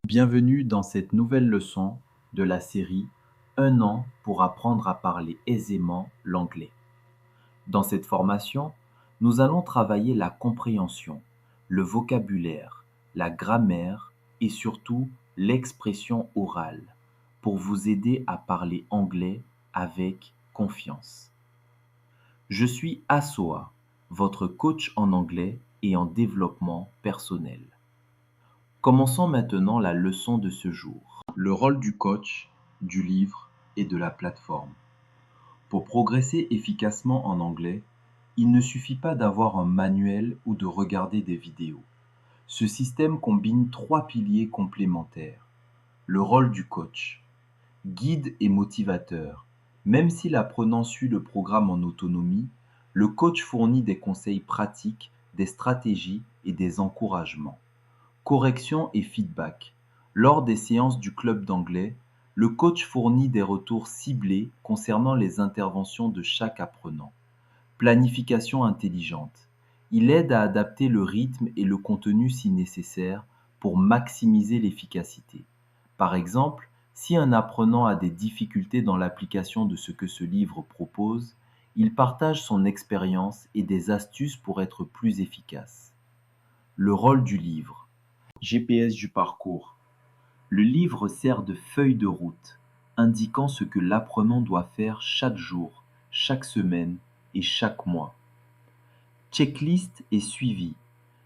Bienvenue dans cette nouvelle leçon de la série Un an pour apprendre à parler aisément l'anglais. Dans cette formation, nous allons travailler la compréhension, le vocabulaire, la grammaire et surtout l'expression orale pour vous aider à parler anglais avec confiance. Je suis Asoa, votre coach en anglais et en développement personnel. Commençons maintenant la leçon de ce jour. Le rôle du coach, du livre et de la plateforme. Pour progresser efficacement en anglais, il ne suffit pas d'avoir un manuel ou de regarder des vidéos. Ce système combine trois piliers complémentaires. Le rôle du coach, guide et motivateur. Même si l'apprenant suit le programme en autonomie, le coach fournit des conseils pratiques, des stratégies et des encouragements. Correction et feedback. Lors des séances du club d'anglais, le coach fournit des retours ciblés concernant les interventions de chaque apprenant. Planification intelligente. Il aide à adapter le rythme et le contenu si nécessaire pour maximiser l'efficacité. Par exemple, si un apprenant a des difficultés dans l'application de ce que ce livre propose, il partage son expérience et des astuces pour être plus efficace. Le rôle du livre. GPS du parcours. Le livre sert de feuille de route, indiquant ce que l'apprenant doit faire chaque jour, chaque semaine et chaque mois. Checklist et suivi.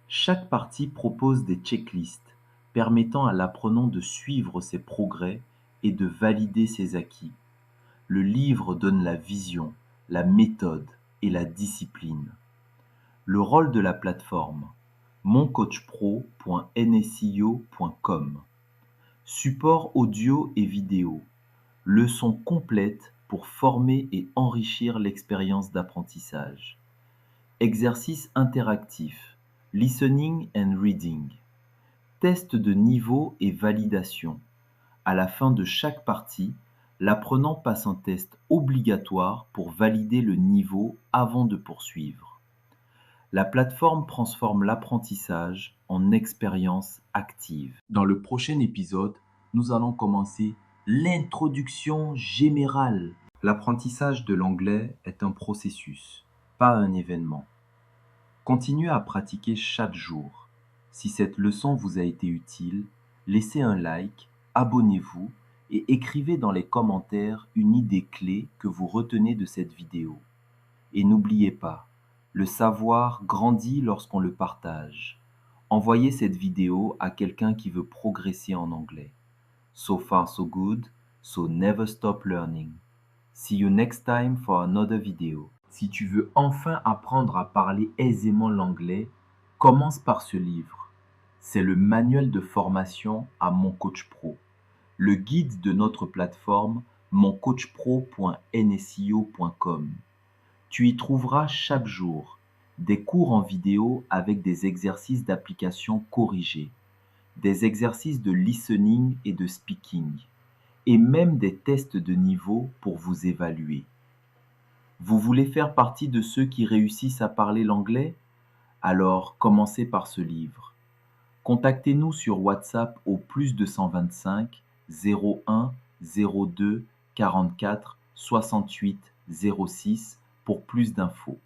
Chaque partie propose des checklists permettant à l'apprenant de suivre ses progrès et de valider ses acquis. Le livre donne la vision, la méthode et la discipline. Le rôle de la plateforme. moncoachpro.nsio.com. Support audio et vidéo. Leçons complètes pour former et enrichir l'expérience d'apprentissage. Exercices interactifs. Listening and reading. Test de niveau et validation. À la fin de chaque partie, l'apprenant passe un test obligatoire pour valider le niveau avant de poursuivre. La plateforme transforme l'apprentissage en expérience active. Dans le prochain épisode, nous allons commencer l'introduction générale. L'apprentissage de l'anglais est un processus, pas un événement. Continuez à pratiquer chaque jour. Si cette leçon vous a été utile, laissez un like, abonnez-vous et écrivez dans les commentaires une idée clé que vous retenez de cette vidéo. Et n'oubliez pas, le savoir grandit lorsqu'on le partage. Envoyez cette vidéo à quelqu'un qui veut progresser en anglais. So far so good, so never stop learning. See you next time for another video. Si tu veux enfin apprendre à parler aisément l'anglais, commence par ce livre. C'est le manuel de formation à Mon Coach Pro, le guide de notre plateforme moncoachpro.nsio.com. Tu y trouveras chaque jour des cours en vidéo avec des exercices d'application corrigés, des exercices de listening et de speaking, et même des tests de niveau pour vous évaluer. Vous voulez faire partie de ceux qui réussissent à parler l'anglais? Alors commencez par ce livre. Contactez-nous sur WhatsApp au +225 01 02 44 68 06 pour plus d'infos.